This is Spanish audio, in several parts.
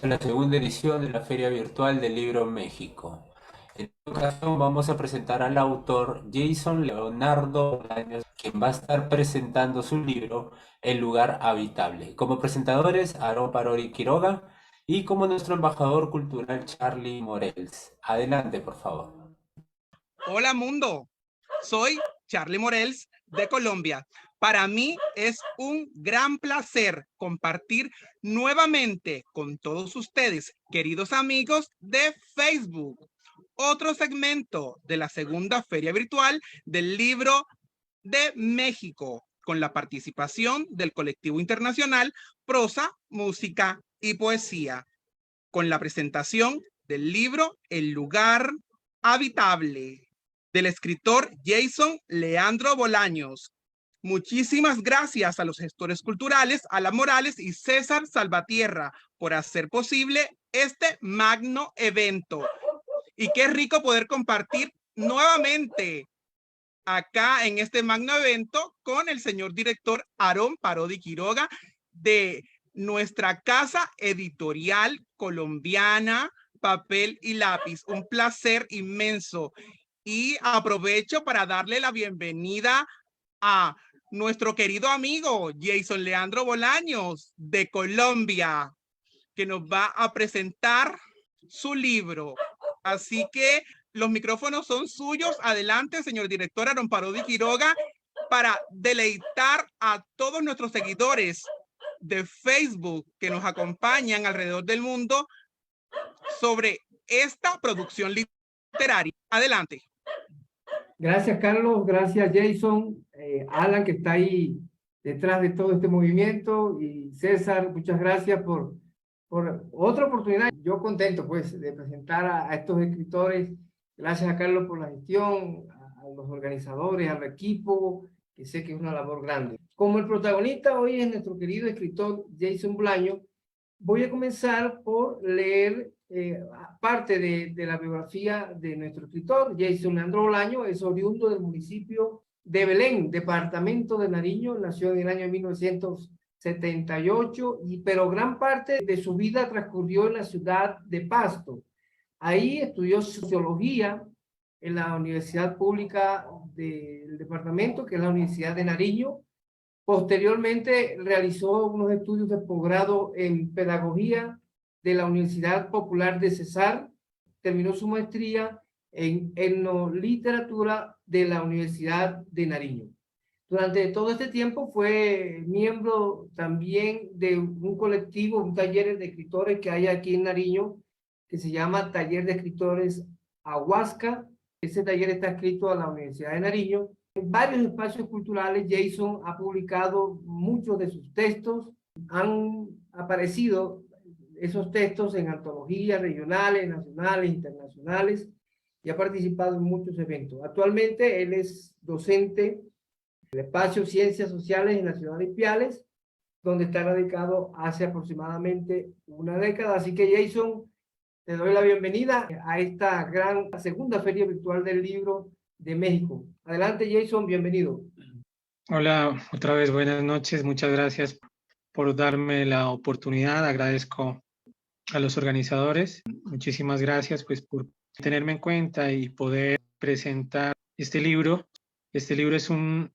a la segunda edición de la Feria Virtual del Libro México. En esta ocasión vamos a presentar al autor Jason Leonardo Bolaños, quien va a estar presentando su libro El lugar habitable. Como presentadores, Aarón Parodi Quiroga y como nuestro embajador cultural Charlie Morels. Adelante, por favor. Hola mundo, soy Charlie Morels de Colombia. Para mí es un gran placer compartir nuevamente con todos ustedes, queridos amigos de Facebook, otro segmento de la segunda feria virtual del libro de México, con la participación del colectivo internacional Prosa, Música y Poesía, con la presentación del libro El lugar habitable, del escritor Jason Leandro Bolaños. Muchísimas gracias a los gestores culturales, Alan Morales y César Salvatierra, por hacer posible este magno evento. Y qué rico poder compartir nuevamente acá en este magno evento con el señor director Aarón Parodi Quiroga de nuestra casa editorial colombiana Papel y Lápiz. Un placer inmenso. Y aprovecho para darle la bienvenida a nuestro querido amigo Jason Leandro Bolaños de Colombia, que nos va a presentar su libro. Así que los micrófonos son suyos. Adelante, señor director Aarón Parodi Quiroga, para deleitar a todos nuestros seguidores de Facebook que nos acompañan alrededor del mundo sobre esta producción literaria. Adelante. Gracias, Carlos. Gracias, Jason. Alan, que está ahí detrás de todo este movimiento. Y César, muchas gracias por otra oportunidad. Yo contento, pues, de presentar a estos escritores. Gracias a Carlos por la gestión, a los organizadores, al equipo, que sé que es una labor grande. Como el protagonista hoy es nuestro querido escritor Jason Bolaños, voy a comenzar por leer parte de la biografía de nuestro escritor. Jason Leandro Bolaños es oriundo del municipio de Belén, departamento de Nariño. Nació en el año 1978, pero gran parte de su vida transcurrió en la ciudad de Pasto. Ahí estudió sociología en la Universidad Pública del departamento, que es la Universidad de Nariño. Posteriormente realizó unos estudios de posgrado en pedagogía de la Universidad Popular de Cesar. Terminó su maestría en etnoliteratura de la Universidad de Nariño. Durante todo este tiempo fue miembro también de un colectivo, un taller de escritores que hay aquí en Nariño, que se llama Taller de Escritores Ahuasca. Ese taller está adscrito a la Universidad de Nariño. En varios espacios culturales, Jason ha publicado muchos de sus textos. Han aparecido esos textos en antologías regionales, nacionales, internacionales, y ha participado en muchos eventos. Actualmente él es docente del espacio Ciencias Sociales en la ciudad de Ipiales, donde está radicado hace aproximadamente una década. Así que, Jason, te doy la bienvenida a esta gran segunda feria virtual del libro de México. Adelante, Jason, bienvenido. Hola, otra vez buenas noches. Muchas gracias por darme la oportunidad. Agradezco a los organizadores. Muchísimas gracias, pues, por tenerme en cuenta y poder presentar este libro. Este libro es un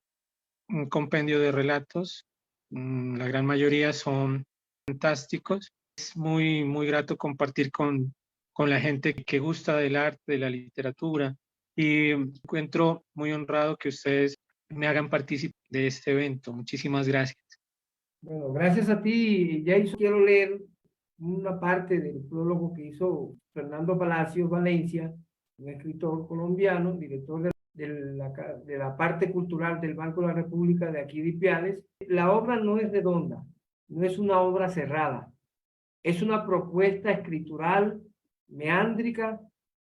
compendio de relatos. La gran mayoría son fantásticos. Es muy grato compartir con la gente que gusta del arte, de la literatura, y me encuentro muy honrado que ustedes me hagan partícipe de este evento. Muchísimas gracias. Bueno, gracias a ti, Jason. Quiero leer una parte del prólogo que hizo Fernando Palacios Valencia, un escritor colombiano, director de la parte cultural del Banco de la República de aquí de Ipiales. La obra no es redonda, no es una obra cerrada, es una propuesta escritural meándrica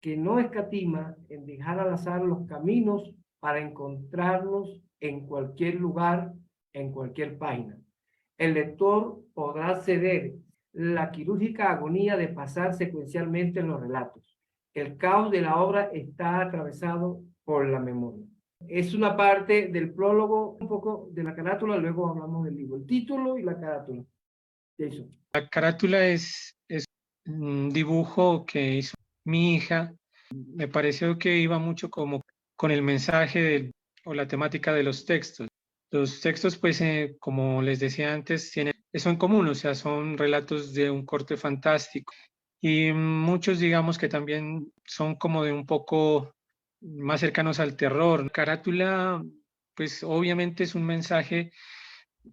que no escatima en dejar al azar los caminos para encontrarnos en cualquier lugar, en cualquier página. El lector podrá ceder la quirúrgica agonía de pasar secuencialmente en los relatos. El caos de la obra está atravesado por la memoria. Es una parte del prólogo, un poco de la carátula, luego hablamos del libro. El título y la carátula. Jason. La carátula es un dibujo que hizo mi hija. Me pareció que iba mucho como con el mensaje o la temática de los textos. Los textos, pues, como les decía antes, tienen eso en común, o sea, son relatos de un corte fantástico. Y muchos, digamos, que también son como de un poco más cercanos al terror. Carátula, pues, obviamente es un mensaje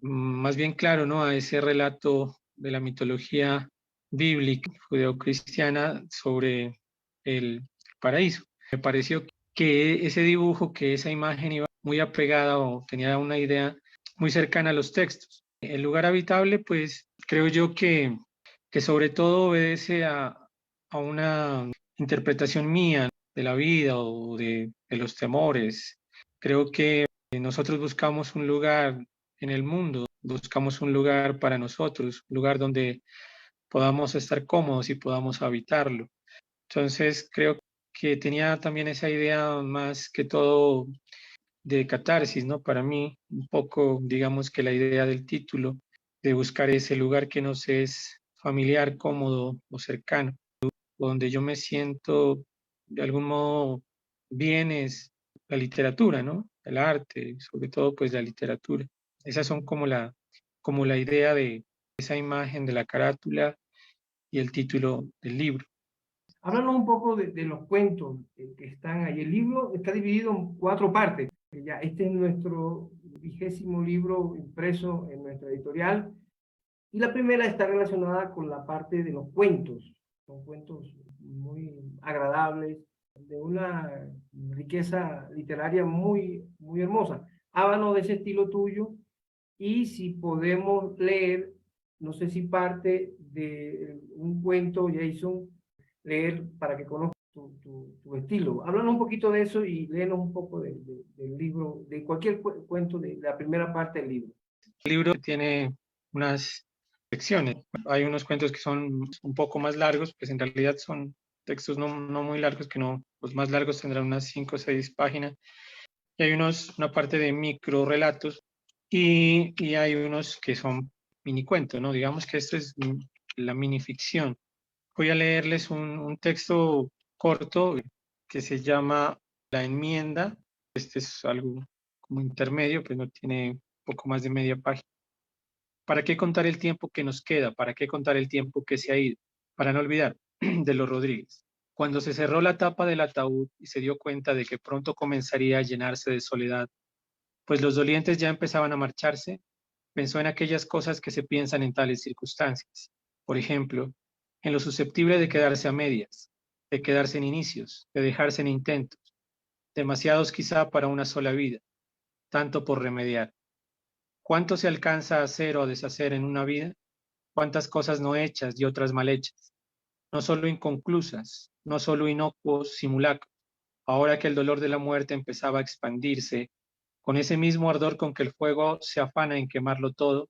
más bien claro, ¿no? A ese relato de la mitología bíblica, judeocristiana, sobre el paraíso. Me pareció que ese dibujo, que esa imagen iba muy apegada o tenía una idea muy cercana a los textos. El lugar habitable, pues creo yo que sobre todo obedece a una interpretación mía de la vida o de los temores. Creo que nosotros buscamos un lugar en el mundo, buscamos un lugar para nosotros, un lugar donde podamos estar cómodos y podamos habitarlo. Entonces creo que tenía también esa idea más que todo de catarsis, ¿no? Para mí, un poco, digamos que la idea del título, de buscar ese lugar que nos es familiar, cómodo o cercano, donde yo me siento de algún modo bien es la literatura, ¿no? El arte, sobre todo pues la literatura. Esas son como la idea de esa imagen de la carátula y el título del libro. Háblanos un poco de los cuentos que están ahí. El libro está dividido en 4 partes. Ya, este es nuestro 20º libro impreso en nuestra editorial. Y la primera está relacionada con la parte de los cuentos. Son cuentos muy agradables, de una riqueza literaria muy, muy hermosa. Háblanos de ese estilo tuyo y si podemos leer, no sé si parte de un cuento, Jason, leer para que conozcan tu estilo. Háblanos un poquito de eso y léenos un poco del libro, de cualquier cuento de la primera parte del libro. El libro tiene unas secciones. Hay unos cuentos que son un poco más largos, pues en realidad son textos no muy largos, que no, los más largos tendrán unas 5 o 6 páginas. Y hay una parte de micro relatos y hay unos que son mini cuentos, ¿no? Digamos que esto es la minificción. Voy a leerles un texto corto que se llama La enmienda. Este es algo como intermedio, pues no tiene poco más de media página. ¿Para qué contar el tiempo que nos queda? ¿Para qué contar el tiempo que se ha ido? Para no olvidar, de los Rodríguez. Cuando se cerró la tapa del ataúd y se dio cuenta de que pronto comenzaría a llenarse de soledad, pues los dolientes ya empezaban a marcharse, pensó en aquellas cosas que se piensan en tales circunstancias. Por ejemplo, en lo susceptible de quedarse a medias, de quedarse en inicios, de dejarse en intentos, demasiados quizá para una sola vida, tanto por remediar. ¿Cuánto se alcanza a hacer o a deshacer en una vida? ¿Cuántas cosas no hechas y otras mal hechas? No solo inconclusas, no solo inocuos simulacros. Ahora que el dolor de la muerte empezaba a expandirse, con ese mismo ardor con que el fuego se afana en quemarlo todo,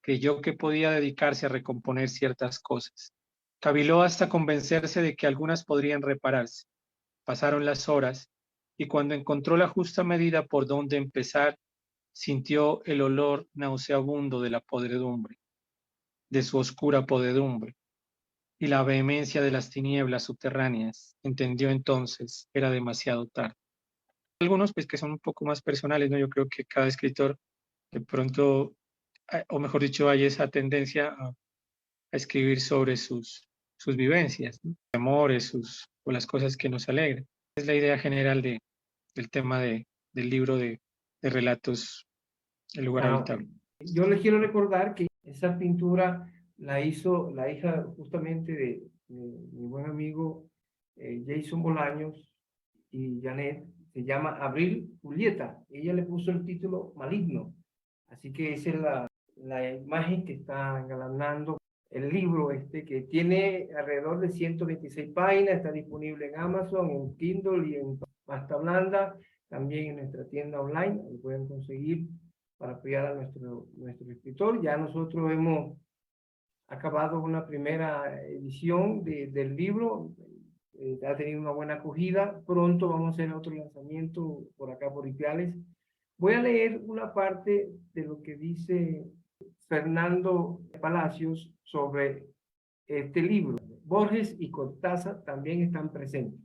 creyó que podía dedicarse a recomponer ciertas cosas. Caviló hasta convencerse de que algunas podrían repararse. Pasaron las horas y cuando encontró la justa medida por donde empezar, sintió el olor nauseabundo de la podredumbre, de su oscura podredumbre, y la vehemencia de las tinieblas subterráneas. Entendió entonces, era demasiado tarde. Algunos pues que son un poco más personales, ¿no? Yo creo que cada escritor de pronto, o mejor dicho, hay esa tendencia a escribir sobre sus vivencias, ¿no? Amores, o las cosas que nos alegran. Es la idea general del tema del libro de relatos, El lugar habitable. Yo les quiero recordar que esa pintura la hizo la hija justamente de mi buen amigo Jason Bolaños y Janet. Se llama Abril Julieta. Ella le puso el título Maligno. Así que esa es la imagen que está engalanando el libro que tiene alrededor de 126 páginas. Está disponible en Amazon, en Kindle y en pasta blanda. También en nuestra tienda online. Lo pueden conseguir para apoyar a nuestro escritor. Ya nosotros hemos acabado una primera edición del libro. Ha tenido una buena acogida. Pronto vamos a hacer otro lanzamiento por acá por Ipiales. Voy a leer una parte de lo que dice Fernando Palacios sobre este libro. Borges y Cortázar también están presentes.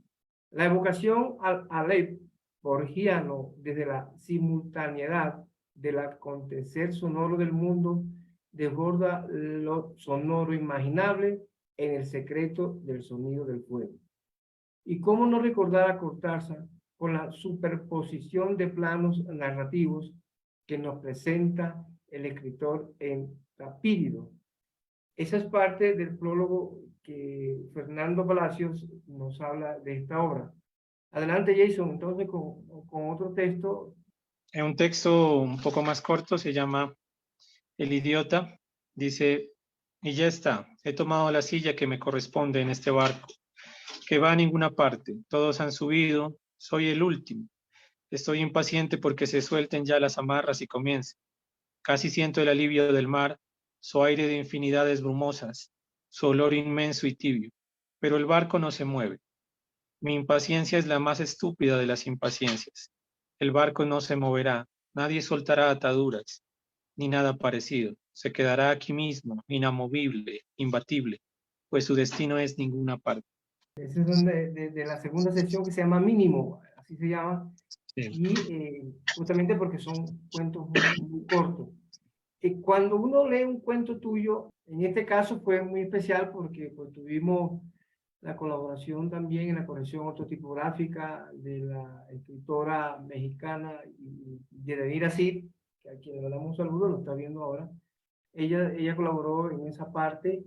La evocación al Aleph borgiano desde la simultaneidad del acontecer sonoro del mundo desborda lo sonoro imaginable en el secreto del sonido del fuego. ¿Y cómo no recordar a Cortázar con la superposición de planos narrativos que nos presenta el escritor en Tapírido? Esa es parte del prólogo que Fernando Palacios nos habla de esta obra. Adelante, Jason, entonces con otro texto. En un texto un poco más corto se llama El idiota. Dice, y ya está, he tomado la silla que me corresponde en este barco, que va a ninguna parte. Todos han subido, soy el último. Estoy impaciente porque se suelten ya las amarras y comience. Casi siento el alivio del mar, su aire de infinidades brumosas, su olor inmenso y tibio. Pero el barco no se mueve. Mi impaciencia es la más estúpida de las impaciencias. El barco no se moverá, nadie soltará ataduras, ni nada parecido. Se quedará aquí mismo, inamovible, imbatible, pues su destino es ninguna parte. Ese es de la segunda sección que se llama Mínimo, así se llama, Sí. y justamente porque son cuentos muy cortos. Cuando uno lee un cuento tuyo, en este caso fue muy especial porque pues, tuvimos la colaboración también en la corrección ortotipográfica de la escritora mexicana Yedanira Cid, que a quien le damos un saludo, lo está viendo ahora. Ella colaboró en esa parte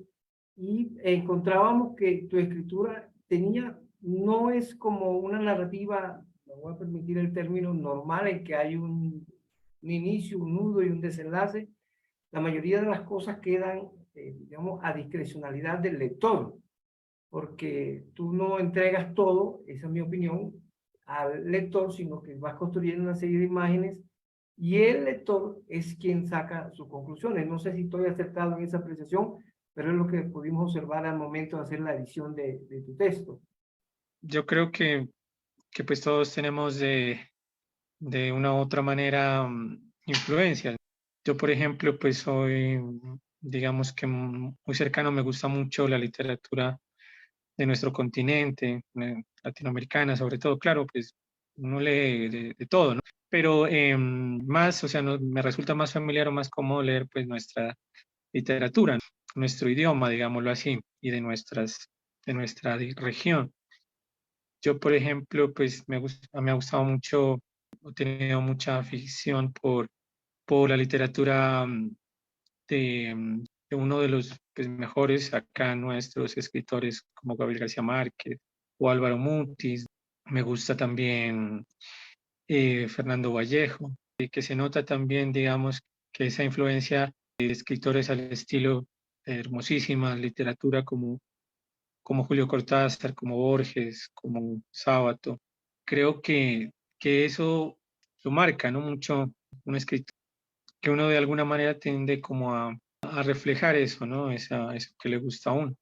y encontrábamos que tu escritura tenía, no es como una narrativa, me voy a permitir el término normal, en que hay un inicio, un nudo y un desenlace. La mayoría de las cosas quedan, digamos, a discrecionalidad del lector, porque tú no entregas todo, esa es mi opinión, al lector, sino que vas construyendo una serie de imágenes y el lector es quien saca sus conclusiones. No sé si estoy acertado en esa apreciación, pero es lo que pudimos observar al momento de hacer la edición de tu texto. Yo creo que pues todos tenemos de una u otra manera influencias. Yo, por ejemplo, pues soy, digamos que muy cercano, me gusta mucho la literatura de nuestro continente, latinoamericana sobre todo. Claro, pues uno lee de todo, ¿no? Pero más, o sea, me resulta más familiar o más cómodo leer pues nuestra literatura, ¿no? Nuestro idioma, digámoslo así, y de nuestra región. Yo, por ejemplo, pues me ha gustado mucho, he tenido mucha afición por la literatura de uno de los pues, mejores acá nuestros escritores como Gabriel García Márquez o Álvaro Mutis. Me gusta también Fernando Vallejo, que se nota también, digamos, que esa influencia de escritores al estilo hermosísima literatura como Julio Cortázar, como Borges, como Sábato. Creo que eso lo marca, ¿no? Mucho un escritor, que uno de alguna manera tiende como a reflejar eso, ¿no? Eso que le gusta a uno.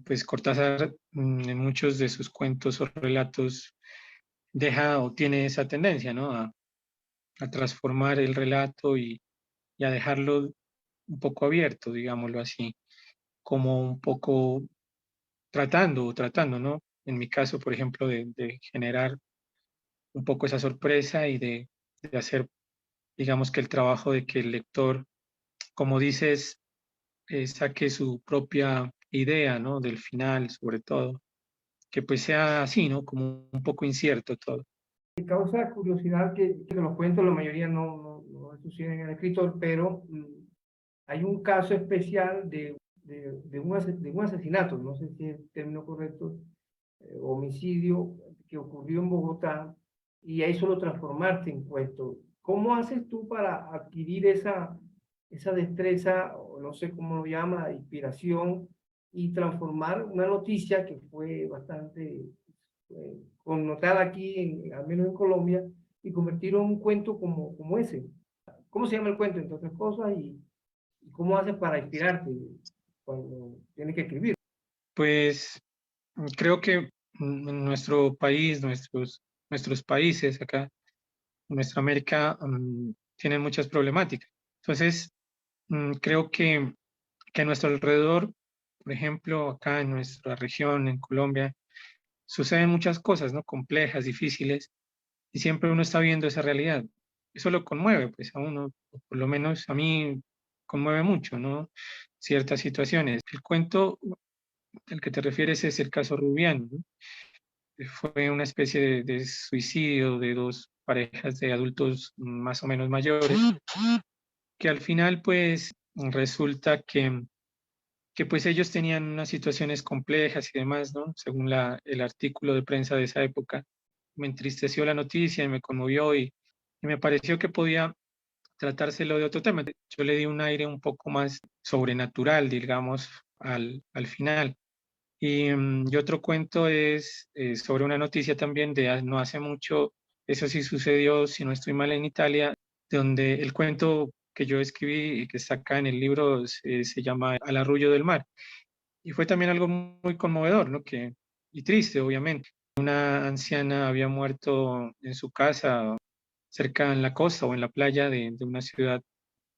Pues Cortázar en muchos de sus cuentos o relatos deja o tiene esa tendencia, ¿no? A transformar el relato y a dejarlo un poco abierto, digámoslo así, como un poco tratando, ¿no? En mi caso, por ejemplo, de generar un poco esa sorpresa y de hacer, digamos, que el trabajo de que el lector, como dices, saque su propia idea, ¿no? Del final, sobre todo, que pues sea así, ¿no? Como un poco incierto todo. Me causa curiosidad que los cuentos, la mayoría no suceden en el escritor, pero hay un caso especial de un asesinato, no sé si es el término correcto, homicidio que ocurrió en Bogotá y ahí solo transformarte en cuento. ¿Cómo haces tú para adquirir esa destreza, o no sé cómo lo llama, inspiración, y transformar una noticia que fue bastante connotada aquí, al menos en Colombia, y convertirlo en un cuento como ese? ¿Cómo se llama el cuento, entre otras cosas, y cómo haces para inspirarte cuando tienes que escribir? Pues creo que en nuestro país, nuestros países acá, nuestra América, tienen muchas problemáticas. Entonces, creo que a nuestro alrededor, por ejemplo, acá en nuestra región, en Colombia, suceden muchas cosas, ¿no? Complejas, difíciles, y siempre uno está viendo esa realidad. Eso lo conmueve, pues a uno, o por lo menos a mí, conmueve mucho, ¿no? Ciertas situaciones. El cuento al que te refieres es el caso Rubiano, ¿no? Fue una especie de suicidio de dos parejas de adultos más o menos mayores, que al final, pues, resulta que pues ellos tenían unas situaciones complejas y demás, ¿no? Según el artículo de prensa de esa época, me entristeció la noticia y me conmovió y me pareció que podía tratárselo de otro tema. Yo le di un aire un poco más sobrenatural, digamos, al final. Y otro cuento es sobre una noticia también de no hace mucho, eso sí sucedió, si no estoy mal, en Italia, donde el cuento que yo escribí y que está acá en el libro se llama Al arrullo del mar. Y fue también algo muy conmovedor, ¿no? Y triste, obviamente. Una anciana había muerto en su casa, cerca en la costa o en la playa de una ciudad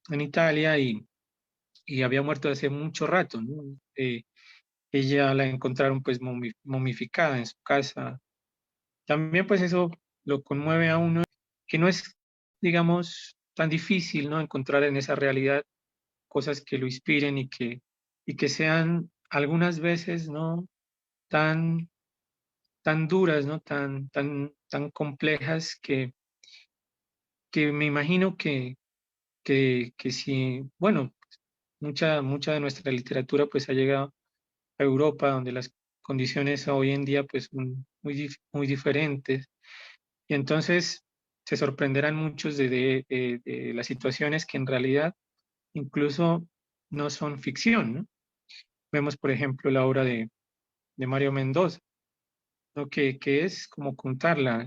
en Italia y había muerto hace mucho rato, ¿no? Ella la encontraron pues momificada en su casa. También pues eso lo conmueve a uno, que no es, digamos, tan difícil, ¿no? Encontrar en esa realidad cosas que lo inspiren y que sean algunas veces, ¿no? Tan, tan duras, ¿no? Tan complejas que me imagino que si, bueno, mucha de nuestra literatura pues ha llegado a Europa, donde las condiciones hoy en día pues son muy diferentes. Y entonces se sorprenderán muchos de las situaciones que en realidad incluso no son ficción, ¿no? Vemos, por ejemplo, la obra de Mario Mendoza, ¿no? Que es como contar la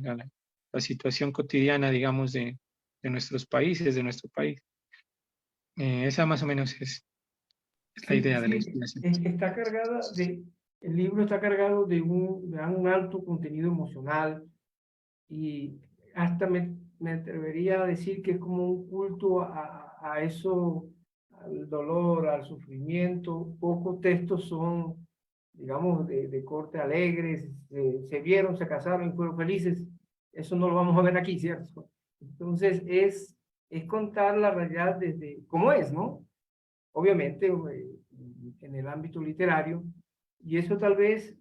situación cotidiana, digamos, de nuestros países, de nuestro país. Esa más o menos es la Sí, idea de la sí, inspiración. está cargada el libro está cargado de un alto contenido emocional y hasta me atrevería a decir que es como un culto a eso, al dolor, al sufrimiento. Pocos textos son, digamos, de corte alegres, se vieron, se casaron y fueron felices. Eso no lo vamos a ver aquí, ¿cierto? Entonces es contar la realidad desde cómo es, ¿no? Obviamente en el ámbito literario, y eso tal vez,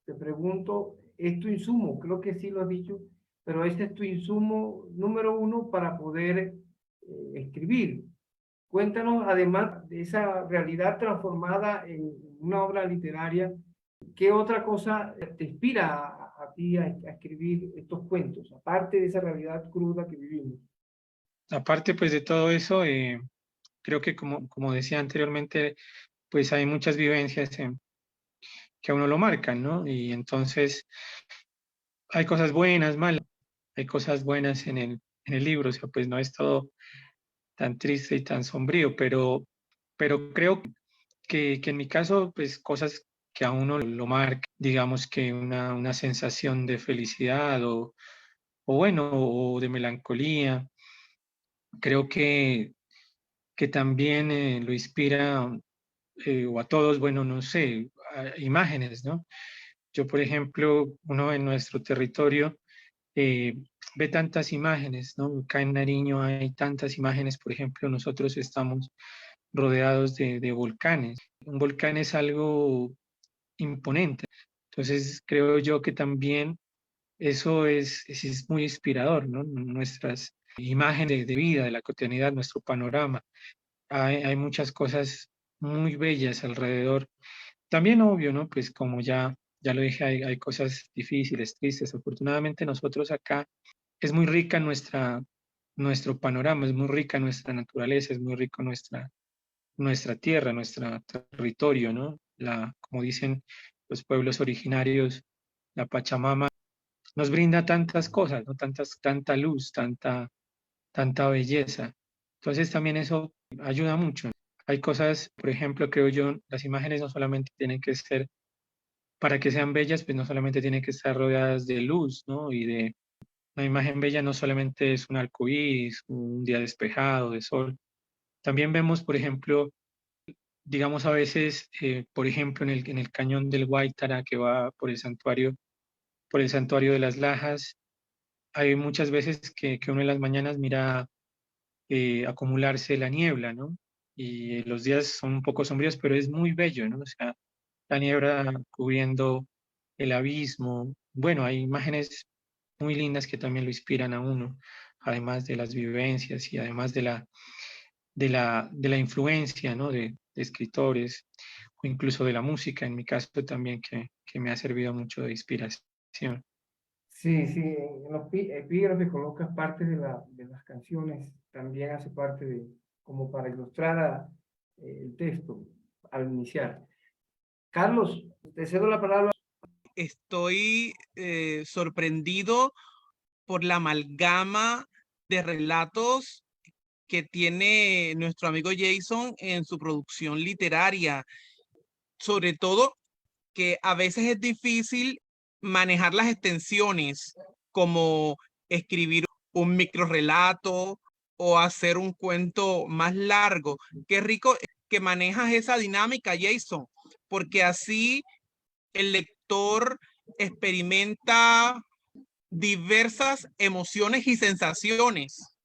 te pregunto, es tu insumo, creo que sí lo has dicho, pero ese es tu insumo número uno para poder escribir. Cuéntanos, además de esa realidad transformada en una obra literaria, ¿qué otra cosa te inspira a ti a escribir estos cuentos, aparte de esa realidad cruda que vivimos? Aparte pues de todo eso, creo que como decía anteriormente, pues hay muchas vivencias que a uno lo marcan, ¿no? Y entonces hay cosas buenas, malas, hay cosas buenas en el libro, o sea, pues no es todo tan triste y tan sombrío, pero creo que en mi caso, pues cosas que a uno lo marcan, digamos que una sensación de felicidad o bueno, o de melancolía, creo que también lo inspira, o a todos, bueno, no sé, imágenes, ¿no? Yo, por ejemplo, uno en nuestro territorio eh, ve tantas imágenes, ¿no? Acá en Nariño hay tantas imágenes, por ejemplo, nosotros estamos rodeados de volcanes. Un volcán es algo imponente, entonces creo yo que también eso es muy inspirador, ¿no? Nuestras imágenes de vida, de la cotidianidad, nuestro panorama. Hay muchas cosas muy bellas alrededor. También obvio, ¿no? Pues como ya lo dije, hay cosas difíciles, tristes. Afortunadamente nosotros acá es muy rica nuestro panorama, es muy rica nuestra naturaleza, es muy rico nuestra tierra, nuestro territorio, ¿no? Como dicen los pueblos originarios, la Pachamama nos brinda tantas cosas, ¿no? Tanta luz, tanta belleza. Entonces también eso ayuda mucho. Hay cosas, por ejemplo, creo yo, las imágenes no solamente tienen que ser, para que sean bellas, pues no solamente tienen que estar rodeadas de luz, ¿no? Una imagen bella no solamente es un arco iris, un día despejado, de sol, También vemos, por ejemplo, digamos a veces, por ejemplo, en el cañón del Guaitara que va por el santuario de las Lajas, hay muchas veces que uno en las mañanas mira acumularse la niebla, ¿no? Y los días son un poco sombríos, pero es muy bello, ¿no? O sea, la niebla cubriendo el abismo. Bueno, hay imágenes muy lindas que también lo inspiran a uno, además de las vivencias y además de la influencia, ¿no? De escritores o incluso de la música, en mi caso también, que me ha servido mucho de inspiración. Sí, sí, en los epígrafes colocas parte de las canciones, también hace parte de, como para ilustrar el texto al iniciar. Carlos, te cedo la palabra. Estoy sorprendido por la amalgama de relatos que tiene nuestro amigo Jason en su producción literaria. Sobre todo que a veces es difícil manejar las extensiones, como escribir un microrrelato o hacer un cuento más largo. Qué rico que manejas esa dinámica, Jason, porque así el lector experimenta diversas emociones y sensaciones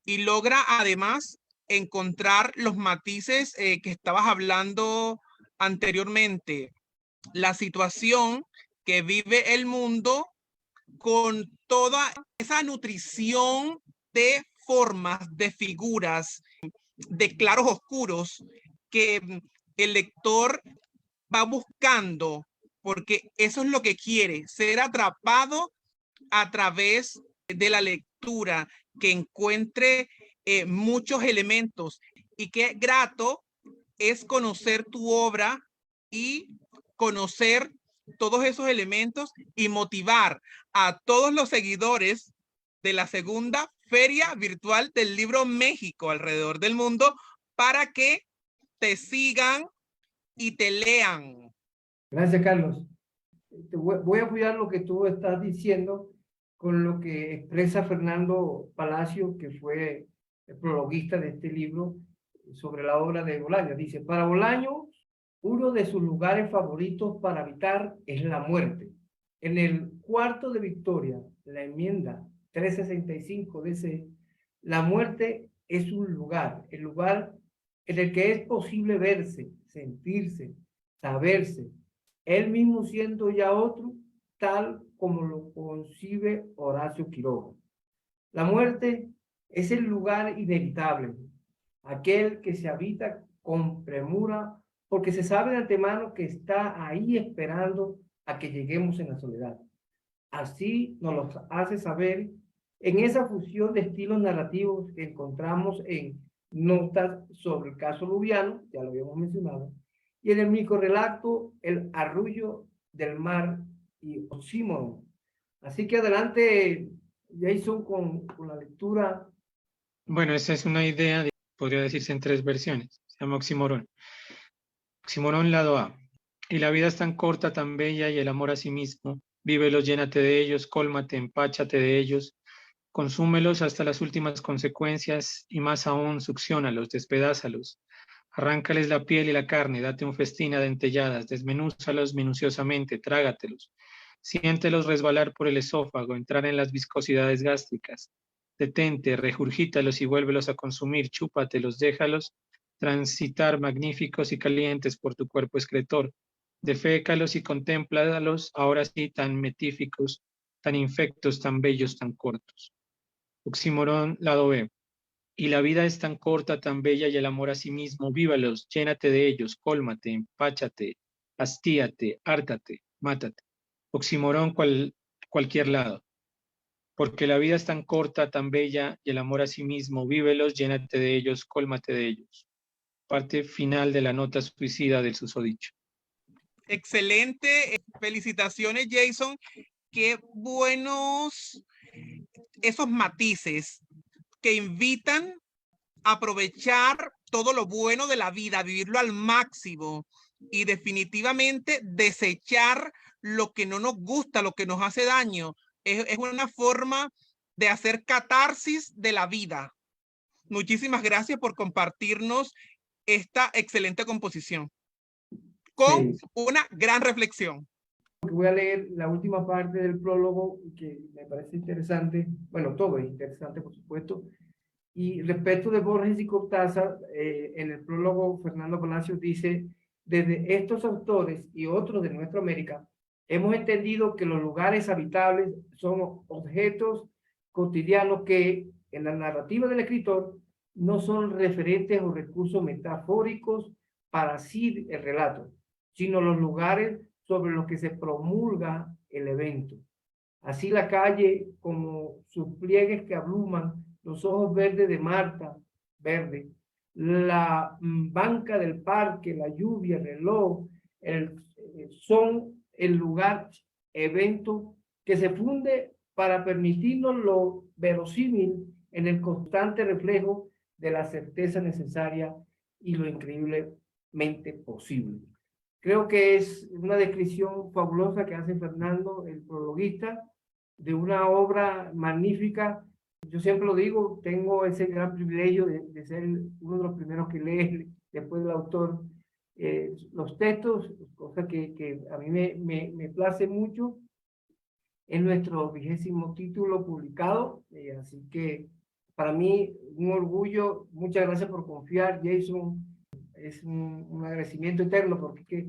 y logra además encontrar los matices que estabas hablando anteriormente, la situación que vive el mundo con toda esa nutrición de formas, de figuras, de claros oscuros que el lector va buscando, porque eso es lo que quiere, ser atrapado a través de la lectura, que encuentre muchos elementos. Y qué grato es conocer tu obra y conocer todos esos elementos y motivar a todos los seguidores de la segunda Feria Virtual del Libro México alrededor del mundo para que te sigan y te lean. Gracias, Carlos. Voy a apoyar lo que tú estás diciendo con lo que expresa Fernando Palacio, que fue el prologuista de este libro sobre la obra de Bolaño. Dice, para Bolaño, uno de sus lugares favoritos para habitar es la muerte. En el cuarto de Victoria, la enmienda 365 dice, la muerte es un lugar, el lugar en el que es posible verse, sentirse, saberse, él mismo siendo ya otro, tal como lo concibe Horacio Quiroga. La muerte es el lugar inevitable, aquel que se habita con premura, porque se sabe de antemano que está ahí esperando a que lleguemos en la soledad. Así nos lo hace saber en esa fusión de estilos narrativos que encontramos en Notas sobre el caso Lubiano, ya lo habíamos mencionado, y en el microrrelato El arrullo del mar y Oxímoron. Así que adelante, Jason, con la lectura. Bueno, esa es una idea, podría decirse en 3 versiones. Se llama Oxímoron. Oxímoron lado A. Y la vida es tan corta, tan bella, y el amor a sí mismo. Vívelos, llénate de ellos, cólmate, empáchate de ellos, consúmelos hasta las últimas consecuencias, y más aún, succiónalos, despedázalos. Arráncales la piel y la carne, date un festín a dentelladas, desmenúzalos minuciosamente, trágatelos. Siéntelos resbalar por el esófago, entrar en las viscosidades gástricas. Detente, regurgítalos y vuélvelos a consumir, chúpatelos, déjalos transitar magníficos y calientes por tu cuerpo excretor. Defécalos y contémplalos, ahora sí tan metíficos, tan infectos, tan bellos, tan cortos. Oxímoron, lado B. Y la vida es tan corta, tan bella, y el amor a sí mismo, vívalos, llénate de ellos, cólmate, empáchate, hastíate, hártate, mátate. Oxímoron cualquier lado. Porque la vida es tan corta, tan bella, y el amor a sí mismo, vívelos, llénate de ellos, cólmate de ellos. Parte final de la nota suicida del susodicho. Excelente, felicitaciones, Jason. Qué buenos esos matices que invitan a aprovechar todo lo bueno de la vida, vivirlo al máximo y definitivamente desechar lo que no nos gusta, lo que nos hace daño. Es una forma de hacer catarsis de la vida. muchísimas gracias por compartirnos esta excelente composición con Sí. una gran reflexión. Voy a leer la última parte del prólogo que me parece interesante. Bueno, todo es interesante, por supuesto. Y respecto de Borges y Cortázar, en el prólogo Fernando Palacios dice: desde estos autores y otros de nuestra América, hemos entendido que los lugares habitables son objetos cotidianos que, en la narrativa del escritor, no son referentes o recursos metafóricos para asir el relato, sino los lugares sobre los que se promulga el evento. Así la calle, como sus pliegues que abluman, los ojos verdes de Marta, verde, la banca del parque, la lluvia, el reloj, son el lugar, evento que se funde para permitirnos lo verosímil en el constante reflejo de la certeza necesaria y lo increíblemente posible. Creo que es una descripción fabulosa que hace Fernando, el prologuista, de una obra magnífica. Yo siempre lo digo, tengo ese gran privilegio de ser uno de los primeros que lee después del autor los textos, cosa que a mí me place mucho. Es nuestro 20º título publicado, así que para mí un orgullo. Muchas gracias por confiar, Jason. Es un agradecimiento eterno, porque es que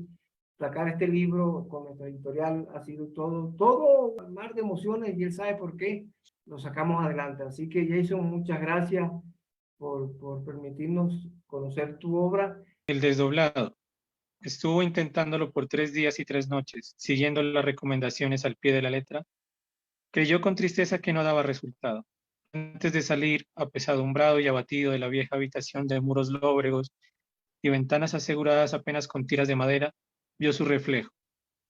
sacar este libro con nuestra editorial ha sido todo un mar de emociones, y él sabe por qué lo sacamos adelante. Así que, Jason, muchas gracias por permitirnos conocer tu obra. El desdoblado. Estuvo intentándolo por 3 días y 3 noches, siguiendo las recomendaciones al pie de la letra. Creyó con tristeza que no daba resultado. Antes de salir, apesadumbrado y abatido de la vieja habitación de muros lóbregos y ventanas aseguradas apenas con tiras de madera, vio su reflejo.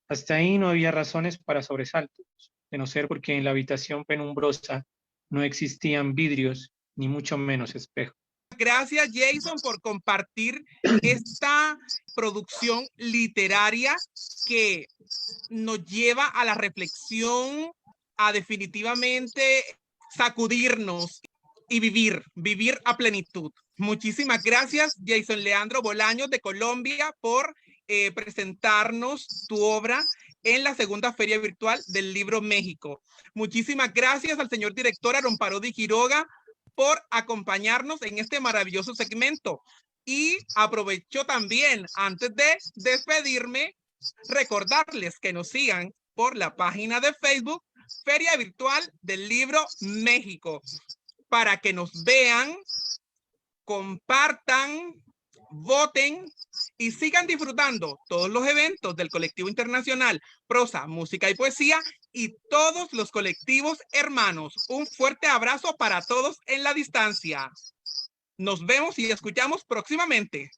Hasta ahí no había razones para sobresaltos, de no ser porque en la habitación penumbrosa no existían vidrios, ni mucho menos espejos. Gracias, Jason, por compartir esta producción literaria que nos lleva a la reflexión, a definitivamente sacudirnos y vivir a plenitud. Muchísimas gracias, Jason Leandro Bolaños de Colombia, por presentarnos tu obra en la segunda Feria Virtual del Libro México. Muchísimas gracias al señor director Aaron Parodi Quiroga por acompañarnos en este maravilloso segmento. Y aprovecho también, antes de despedirme, recordarles que nos sigan por la página de Facebook Feria Virtual del Libro México, para que nos vean, compartan, voten y sigan disfrutando todos los eventos del colectivo internacional Prosa, Música y Poesía y todos los colectivos hermanos. Un fuerte abrazo para todos en la distancia. Nos vemos y escuchamos próximamente.